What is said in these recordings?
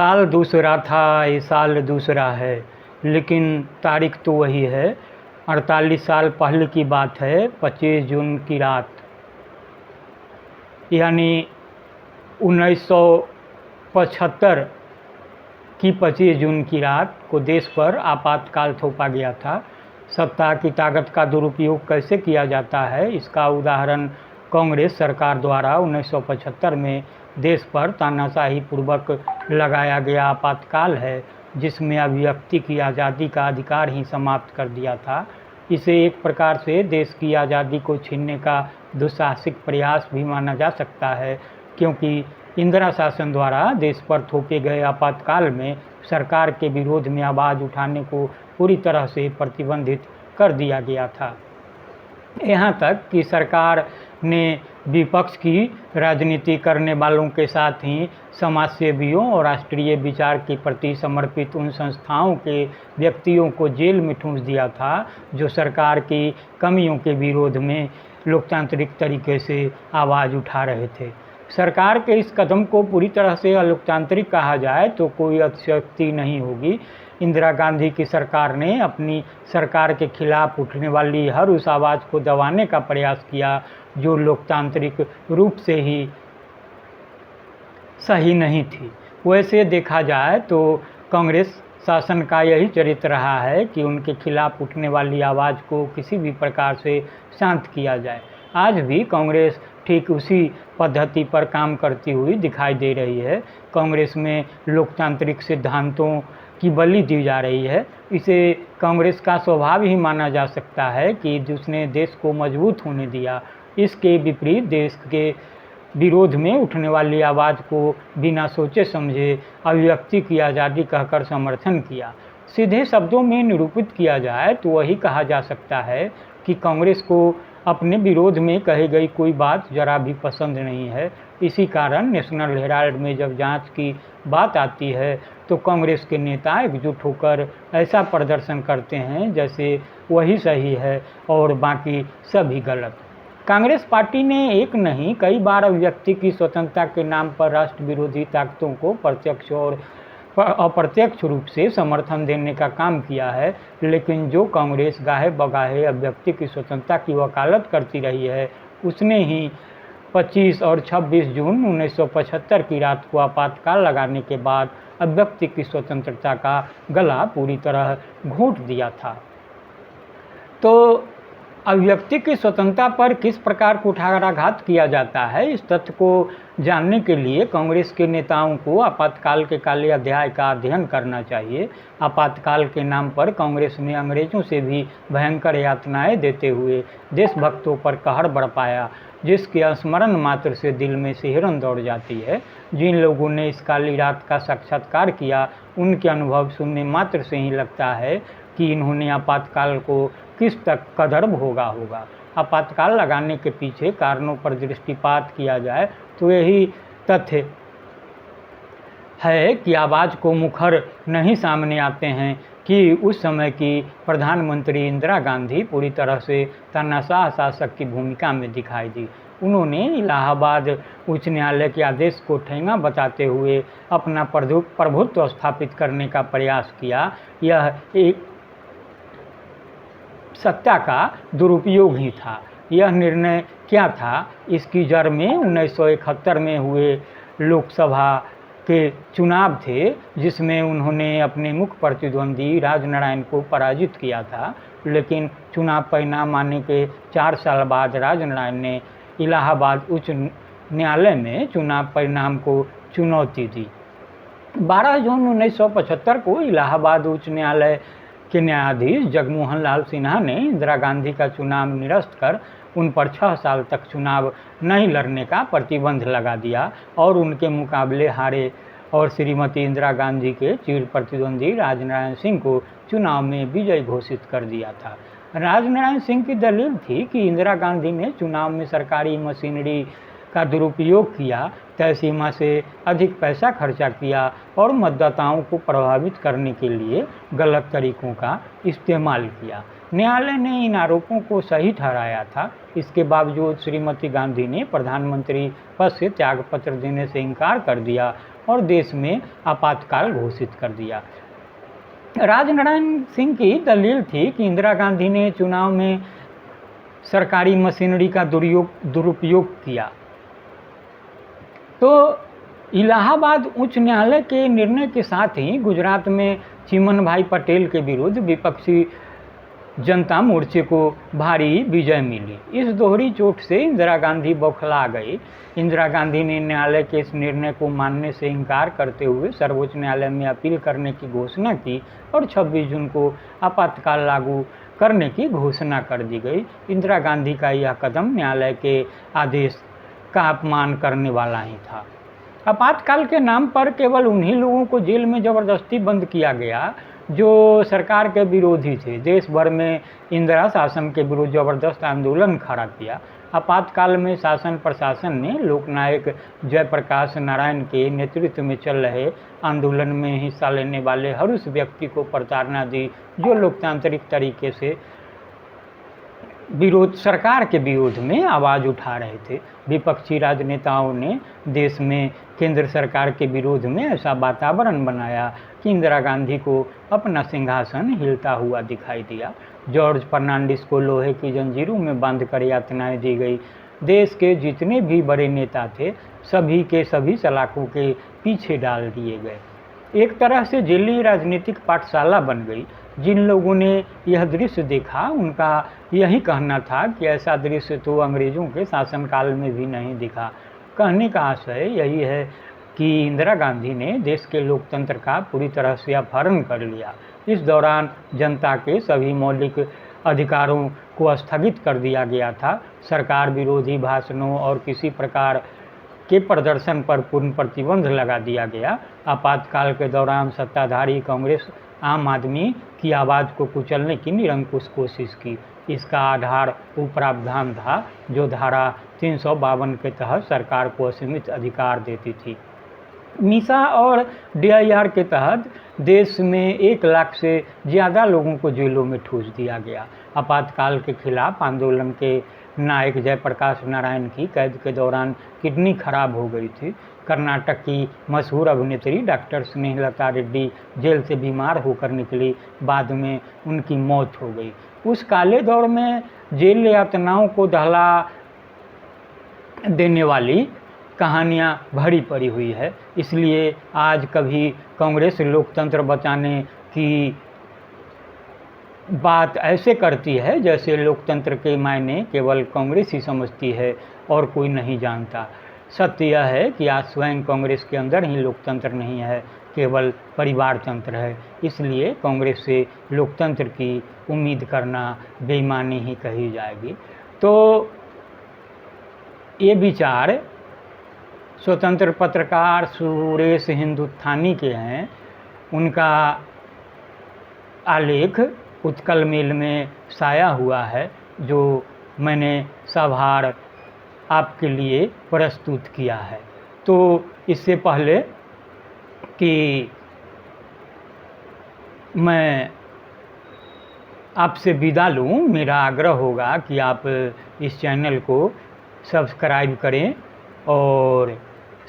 साल दूसरा था, ये साल दूसरा है, लेकिन तारीख तो वही है। 48 साल पहले की बात है, 25 जून की रात, यानी 1975 की 25 जून की रात को देश पर आपातकाल थोपा गया था। सत्ता की ताकत का दुरुपयोग कैसे किया जाता है, इसका उदाहरण कांग्रेस सरकार द्वारा 1975 में देश पर तानाशाही पूर्वक लगाया गया आपातकाल है, जिसमें अभिव्यक्ति की आज़ादी का अधिकार ही समाप्त कर दिया था। इसे एक प्रकार से देश की आज़ादी को छीनने का दुस्साहसिक प्रयास भी माना जा सकता है, क्योंकि इंदिरा शासन द्वारा देश पर थोपे गए आपातकाल में सरकार के विरोध में आवाज़ उठाने को पूरी तरह से प्रतिबंधित कर दिया गया था। यहाँ तक कि सरकार ने विपक्ष की राजनीति करने वालों के साथ ही समाजसेवियों और राष्ट्रीय विचार के प्रति समर्पित उन संस्थाओं के व्यक्तियों को जेल में ठूंस दिया था जो सरकार की कमियों के विरोध में लोकतांत्रिक तरीके से आवाज़ उठा रहे थे। सरकार के इस कदम को पूरी तरह से अलोकतांत्रिक कहा जाए तो कोई अतिशयोक्ति नहीं होगी। इंदिरा गांधी की सरकार ने अपनी सरकार के खिलाफ उठने वाली हर उस आवाज़ को दबाने का प्रयास किया जो लोकतांत्रिक रूप से ही सही नहीं थी। वैसे देखा जाए तो कांग्रेस शासन का यही चरित्र रहा है कि उनके खिलाफ उठने वाली आवाज़ को किसी भी प्रकार से शांत किया जाए। आज भी कांग्रेस ठीक उसी पद्धति पर काम करती हुई दिखाई दे रही है। कांग्रेस में लोकतांत्रिक सिद्धांतों की बलि दी जा रही है। इसे कांग्रेस का स्वभाव ही माना जा सकता है कि जिसने देश को मजबूत होने दिया। इसके विपरीत देश के विरोध में उठने वाली आवाज़ को बिना सोचे समझे अभिव्यक्ति की आज़ादी कहकर समर्थन किया। सीधे शब्दों में निरूपित किया जाए तो वही कहा जा सकता है कि कांग्रेस को अपने विरोध में कही गई कोई बात जरा भी पसंद नहीं है। इसी कारण नेशनल हेराल्ड में जब जांच की बात आती है तो कांग्रेस के नेता एकजुट होकर ऐसा प्रदर्शन करते हैं जैसे वही सही है और बाकी सभी गलत। कांग्रेस पार्टी ने एक नहीं कई बार अभिव्यक्ति की स्वतंत्रता के नाम पर राष्ट्र विरोधी ताकतों को प्रत्यक्ष और अप्रत्यक्ष रूप से समर्थन देने का काम किया है, लेकिन जो कांग्रेस गाहे बगाहे अभिव्यक्ति की स्वतंत्रता की वकालत करती रही है, उसने ही 25 और 26 जून 1975 की रात को आपातकाल लगाने के बाद अभिव्यक्ति की स्वतंत्रता का गला पूरी तरह घोंट दिया था। तो अभिव्यक्ति की स्वतंत्रता पर किस प्रकार कुठाराघात किया जाता है, इस तथ्य को जानने के लिए कांग्रेस के नेताओं को आपातकाल के काले अध्याय का अध्ययन करना चाहिए। आपातकाल के नाम पर कांग्रेस ने अंग्रेजों से भी भयंकर यातनाएं देते हुए देशभक्तों पर कहर बरपाया, जिसके स्मरण मात्र से दिल में सिहरन दौड़ जाती है। जिन लोगों ने इस काली रात का साक्षात्कार किया, उनके अनुभव सुनने मात्र से ही लगता है कि इन्होंने आपातकाल को किस तक कदर भोगा होगा। आपातकाल लगाने के पीछे कारणों पर दृष्टिपात किया जाए तो यही तथ्य है कि आवाज़ को मुखर नहीं सामने आते हैं कि उस समय की प्रधानमंत्री इंदिरा गांधी पूरी तरह से तानाशाह शासक की भूमिका में दिखाई दी। उन्होंने इलाहाबाद उच्च न्यायालय के आदेश को ठेंगा बताते हुए अपना प्रभुत्व स्थापित करने का प्रयास किया। यह एक सत्ता का दुरुपयोग ही था। यह निर्णय क्या था, इसकी जड़ में 1971 में हुए लोकसभा के चुनाव थे, जिसमें उन्होंने अपने मुख्य प्रतिद्वंदी राजनारायण को पराजित किया था। लेकिन चुनाव परिणाम आने के 4 साल बाद राजनारायण ने इलाहाबाद उच्च न्यायालय में चुनाव परिणाम को चुनौती दी। 12 जून 1975 को इलाहाबाद उच्च न्यायालय के न्यायाधीश जगमोहन लाल सिन्हा ने इंदिरा गांधी का चुनाव निरस्त कर उन पर 6 साल तक चुनाव नहीं लड़ने का प्रतिबंध लगा दिया और उनके मुकाबले हारे और श्रीमती इंदिरा गांधी के चिर प्रतिद्वंदी राजनारायण सिंह को चुनाव में विजयी घोषित कर दिया था। राजनारायण सिंह की दलील थी कि इंदिरा गांधी ने चुनाव में सरकारी मशीनरी का दुरुपयोग किया, तय सीमा से अधिक पैसा खर्चा किया और मतदाताओं को प्रभावित करने के लिए गलत तरीकों का इस्तेमाल किया। न्यायालय ने इन आरोपों को सही ठहराया था। इसके बावजूद श्रीमती गांधी ने प्रधानमंत्री पद से त्यागपत्र देने से इनकार कर दिया और देश में आपातकाल घोषित कर दिया। राजनारायण सिंह की दलील थी कि इंदिरा गांधी ने चुनाव में सरकारी मशीनरी का दुरुपयोग किया। तो इलाहाबाद उच्च न्यायालय के निर्णय के साथ ही गुजरात में चिमन भाई पटेल के विरुद्ध विपक्षी जनता मोर्चे को भारी विजय मिली। इस दोहरी चोट से इंदिरा गांधी बौखला गई। इंदिरा गांधी ने न्यायालय के इस निर्णय को मानने से इनकार करते हुए सर्वोच्च न्यायालय में अपील करने की घोषणा की और 26 जून को आपातकाल लागू करने की घोषणा कर दी गई। इंदिरा गांधी का यह कदम न्यायालय के आदेश का अपमान करने वाला ही था। आपातकाल के नाम पर केवल उन्हीं लोगों को जेल में ज़बरदस्ती बंद किया गया जो सरकार के विरोधी थे। देश भर में इंदिरा शासन के विरुद्ध जबरदस्त आंदोलन खड़ा किया। आपातकाल में शासन प्रशासन ने लोकनायक जयप्रकाश नारायण के नेतृत्व में चल रहे आंदोलन में हिस्सा लेने वाले हर उस व्यक्ति को प्रताड़ना दी जो लोकतांत्रिक तरीके से सरकार के विरोध में आवाज़ उठा रहे थे। विपक्षी राजनेताओं ने देश में केंद्र सरकार के विरोध में ऐसा वातावरण बनाया कि इंदिरा गांधी को अपना सिंहासन हिलता हुआ दिखाई दिया। जॉर्ज फर्नांडिस को लोहे की जंजीरों में बांधकर यातनाएं दी गई। देश के जितने भी बड़े नेता थे सभी के सभी सलाखों के पीछे डाल दिए गए। एक तरह से जेल राजनीतिक पाठशाला बन गई। जिन लोगों ने यह दृश्य देखा उनका यही कहना था कि ऐसा दृश्य तो अंग्रेज़ों के शासनकाल में भी नहीं दिखा। कहने का आशय यही है कि इंदिरा गांधी ने देश के लोकतंत्र का पूरी तरह से अपहरण कर लिया। इस दौरान जनता के सभी मौलिक अधिकारों को स्थगित कर दिया गया था। सरकार विरोधी भाषणों और किसी प्रकार के प्रदर्शन पर पूर्ण प्रतिबंध लगा दिया गया। आपातकाल के दौरान सत्ताधारी कांग्रेस आम आदमी की आवाज़ को कुचलने की निरंकुश कोशिश की। इसका आधार वो प्रावधान था जो धारा 352 के तहत सरकार को असीमित अधिकार देती थी। मीसा और DIR के तहत देश में 1 लाख से ज़्यादा लोगों को जेलों में ठूस दिया गया। आपातकाल के खिलाफ आंदोलन के नायक जयप्रकाश नारायण की कैद के दौरान किडनी खराब हो गई थी। कर्नाटक की मशहूर अभिनेत्री डॉक्टर स्नेहलता रेड्डी जेल से बीमार होकर निकली। बाद में उनकी मौत हो गई। उस काले दौर में जेल यातनाओं को दहला देने वाली कहानियाँ भरी पड़ी हुई है। इसलिए आज कभी कांग्रेस लोकतंत्र बचाने की बात ऐसे करती है जैसे लोकतंत्र के मायने केवल कांग्रेस ही समझती है और कोई नहीं जानता। सत्य यह है कि आज स्वयं कांग्रेस के अंदर ही लोकतंत्र नहीं है, केवल परिवार तंत्र है। इसलिए कांग्रेस से लोकतंत्र की उम्मीद करना बेईमानी ही कही जाएगी। तो ये विचार स्वतंत्र पत्रकार सुरेश हिंदुस्थानी के हैं। उनका आलेख उत्कल मेल में शाया हुआ है जो मैंने सभार आपके लिए प्रस्तुत किया है। तो इससे पहले कि मैं आपसे विदा लूँ, मेरा आग्रह होगा कि आप इस चैनल को सब्सक्राइब करें और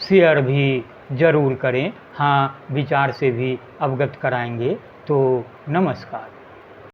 शेयर भी ज़रूर करें। हाँ, विचार से भी अवगत कराएंगे। तो नमस्कार।